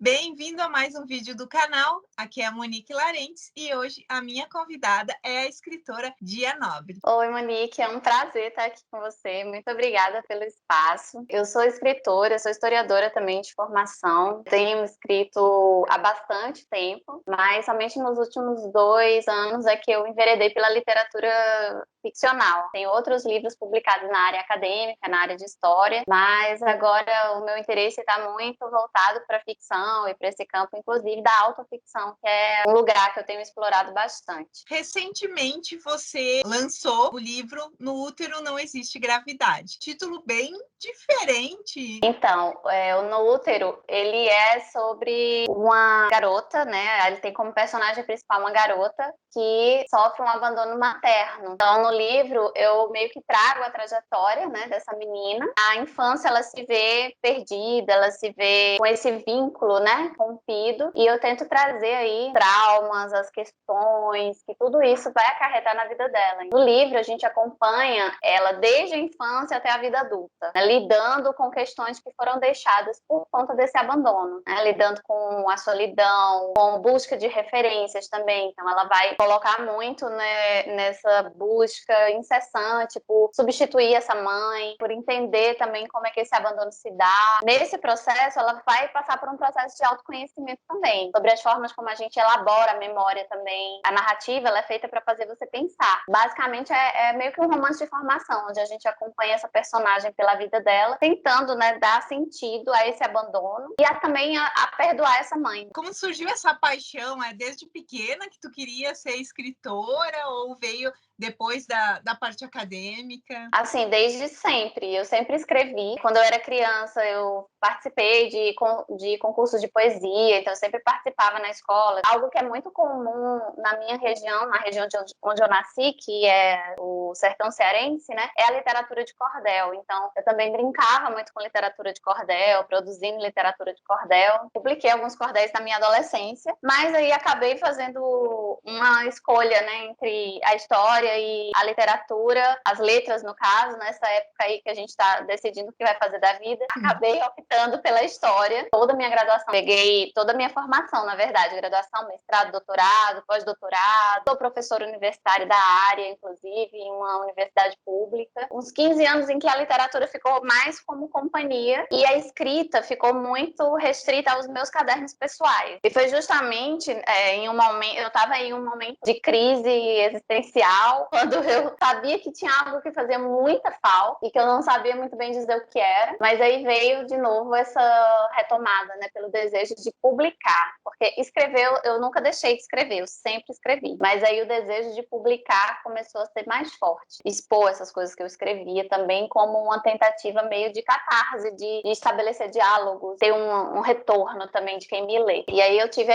Bem-vindo a mais um vídeo do canal. Aqui é a Monique Larentes e hoje a minha convidada é a escritora Dia Nobre. Oi, Monique, é um prazer estar aqui com você. Muito obrigada pelo espaço. Eu sou escritora, sou historiadora também de formação. Tenho escrito há bastante tempo, mas somente nos últimos 2 anos é que eu enveredei pela literatura ficcional. Tem outros livros publicados na área acadêmica, na área de história, mas agora o meu interesse está muito voltado para a ficção e para esse campo, inclusive da autoficção, que é um lugar que eu tenho explorado bastante. Recentemente você lançou o livro No Útero Não Existe Gravidade. Título bem diferente. Então, o No Útero, ele é sobre uma garota, né? Ele tem como personagem principal uma garota que sofre um abandono materno. Então, no livro, eu meio que trago a trajetória, né, dessa menina. A infância, ela se vê perdida, ela se vê com esse vínculo, né, rompido. E eu tento trazer aí traumas, as questões, que tudo isso vai acarretar na vida dela. No livro, a gente acompanha ela desde a infância até a vida adulta, né, lidando com questões que foram deixadas por conta desse abandono, né, lidando com a solidão, com busca de referências também. Então, ela vai colocar muito, né, nessa busca incessante por substituir essa mãe, por entender também como é que esse abandono se dá. Nesse processo, ela vai passar por um processo de autoconhecimento também, sobre as formas como a gente elabora a memória também. A narrativa, ela é feita para fazer você pensar. Basicamente, é meio que um romance de formação, onde a gente acompanha essa personagem pela vida dela, tentando, né, dar sentido a esse abandono e também a perdoar essa mãe. Como surgiu essa paixão? É desde pequena que tu queria ser escritora ou veio depois da parte acadêmica? Assim, desde sempre. Eu sempre escrevi. Quando eu era criança, eu participei de concursos de poesia, então eu sempre participava na escola. Algo que é muito comum na minha região, na região onde eu nasci, que é o sertão cearense, né? É a literatura de cordel. Então, eu também brincava muito com literatura de cordel, produzindo literatura de cordel. Publiquei alguns cordéis na minha adolescência, mas aí acabei fazendo uma escolha, né, entre a história e a literatura, as letras, no caso, nessa época aí que a gente está decidindo o que vai fazer da vida. Acabei optando pela história. Toda a minha graduação, peguei toda a minha formação, na verdade, graduação, mestrado, doutorado, pós-doutorado. Sou professora universitária da área, inclusive, em uma universidade pública. Uns 15 anos em que a literatura ficou mais como companhia e a escrita ficou muito restrita aos meus cadernos pessoais. E foi justamente em um momento, eu estava em um momento de crise existencial, quando eu sabia que tinha algo que fazia muita falta e que eu não sabia muito bem dizer o que era, mas aí veio de novo essa retomada, né, pelo desejo de publicar, porque escrever, eu nunca deixei de escrever, eu sempre escrevi, mas aí o desejo de publicar começou a ser mais forte, expor essas coisas que eu escrevia também como uma tentativa meio de catarse, de estabelecer diálogos, ter um retorno também de quem me lê. E aí eu tive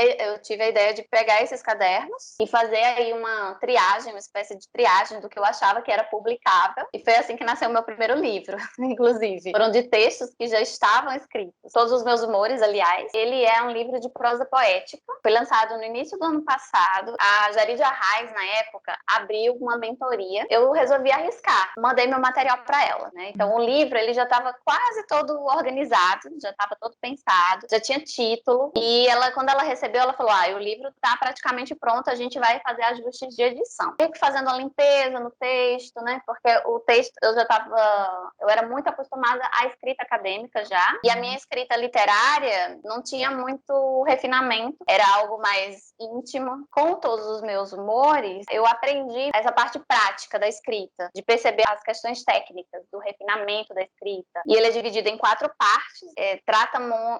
a ideia de pegar esses cadernos e fazer aí uma triagem, uma espécie de triagem do que eu achava que era publicável, e foi assim que nasceu o meu primeiro livro, inclusive. Foram de textos que já estavam escritos. Todos os meus humores, aliás. Ele é um livro de prosa poética. Foi lançado no início do ano passado. A Jarid Arraes, na época, abriu uma mentoria. Eu resolvi arriscar. Mandei meu material para ela, né? Então, o livro, ele já estava quase todo organizado, já estava todo pensado, já tinha título. E ela, quando ela recebeu, ela falou: o livro está praticamente pronto, a gente vai fazer ajustes de edição. Eu fazendo a limpeza no texto, né? Porque o texto, eu era muito acostumada à escrita acadêmica já, e a minha escrita literária não tinha muito refinamento, era algo mais íntimo. Com todos os meus humores, eu aprendi essa parte prática da escrita, de perceber as questões técnicas do refinamento da escrita. E ele é dividido em 4 partes.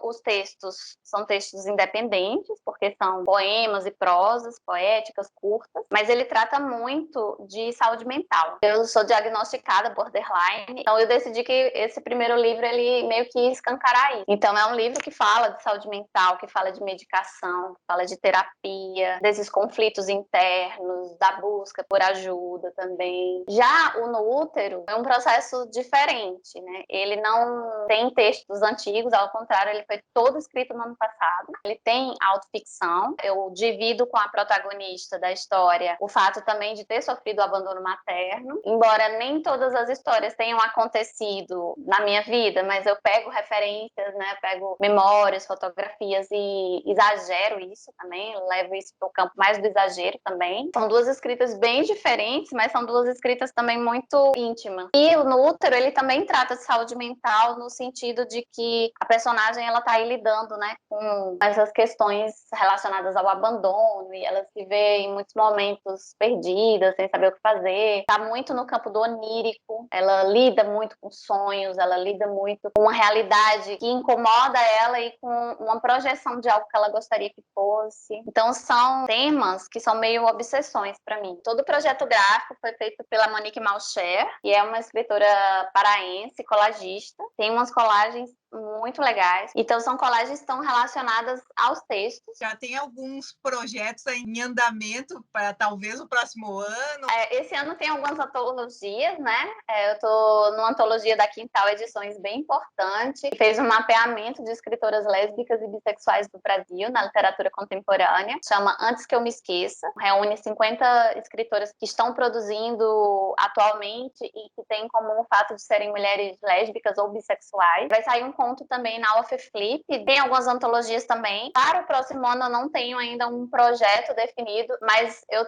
Os textos, são textos independentes, porque são poemas e prosas poéticas curtas, mas ele trata muito de saúde mental. Eu sou diagnosticada borderline, então eu decidi que esse primeiro livro, ele meio que ia escancarar isso. Então é um livro que fala de saúde mental, que fala de medicação, que fala de terapia, desses conflitos internos, da busca por ajuda também. Já o No Útero é um processo diferente, né? Ele não tem textos antigos, ao contrário, ele foi todo escrito no ano passado. Ele tem autoficção. Eu divido com a protagonista da história o fato também de ter sofrido o abandono materno, embora nem todas as histórias tenham acontecido na minha vida, mas eu pego referências, né? Pego memórias, fotografias e exagero isso também, levo isso para o campo mais do exagero também. São duas escritas bem diferentes, mas são duas escritas também muito íntimas. E no Útero, ele também trata de saúde mental no sentido de que a personagem, ela tá aí lidando, né, com essas questões relacionadas ao abandono, e ela se vê em muitos momentos perdida, sem saber o que fazer. Tá muito no campo do onírico, ela lida muito com sonhos, ela lida muito com uma realidade que incomoda ela e com uma projeção de algo que ela gostaria que fosse. Então são temas que são meio obsessões para mim. Todo o projeto gráfico foi feito pela Monique Malcher, que é uma escritora paraense, colagista. Tem umas colagens muito legais. Então são colagens que estão relacionadas aos textos. Já tem alguns projetos aí em andamento para talvez o próximo ano? Esse ano tem algumas antologias, né? Eu tô numa antologia da Quintal Edições bem importante, que fez um mapeamento de escritoras lésbicas e bissexuais do Brasil na literatura contemporânea. Chama Antes que eu me esqueça. Reúne 50 escritoras que estão produzindo atualmente e que têm em comum o fato de serem mulheres lésbicas ou bissexuais. Vai sair um conto também na Off Flip. Tem algumas antologias também. Para o próximo ano eu não tenho ainda um projeto definido, mas eu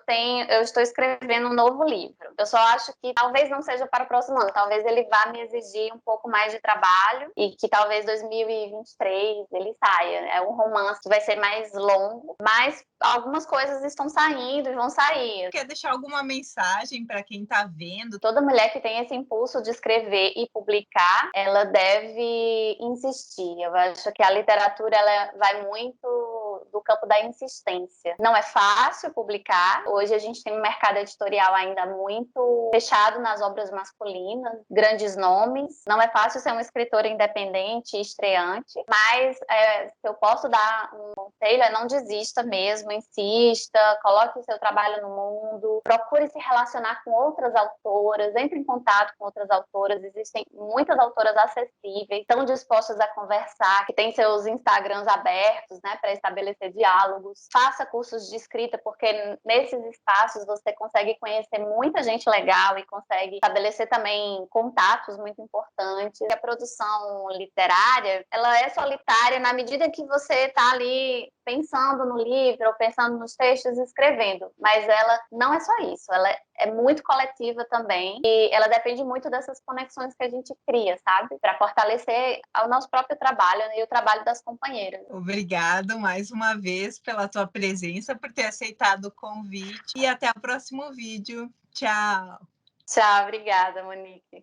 estou escrevendo um novo livro. Eu só acho que talvez não seja para o próximo ano, talvez ele vá me exigir um pouco mais de trabalho e que talvez 2023 ele saia. É um romance que vai ser mais longo, mas algumas coisas estão saindo e vão sair. Quer deixar alguma mensagem para quem está vendo? Toda mulher que tem esse impulso de escrever e publicar, ela deve insistir. Eu acho que a literatura ela vai muito do campo da insistência. Não é fácil publicar. Hoje a gente tem um mercado editorial ainda muito fechado nas obras masculinas, grandes nomes. Não é fácil ser uma escritora independente e estreante, mas se eu posso dar um conselho, não desista mesmo, insista, coloque o seu trabalho no mundo, procure se relacionar com outras autoras, entre em contato com outras autoras. Existem muitas autoras acessíveis, estão dispostas a conversar, que têm seus Instagrams abertos, né, para estabelecer diálogos. Faça cursos de escrita, porque nesses espaços você consegue conhecer muita gente legal e consegue estabelecer também contatos muito importantes. A produção literária, ela é solitária na medida que você está ali pensando no livro ou pensando nos textos e escrevendo, mas ela não é só isso, ela é muito coletiva também e ela depende muito dessas conexões que a gente cria, sabe? Para fortalecer o nosso próprio trabalho, né, e o trabalho das companheiras. Obrigada mais uma vez pela tua presença, por ter aceitado o convite e até o próximo vídeo. Tchau! Tchau, obrigada, Monique.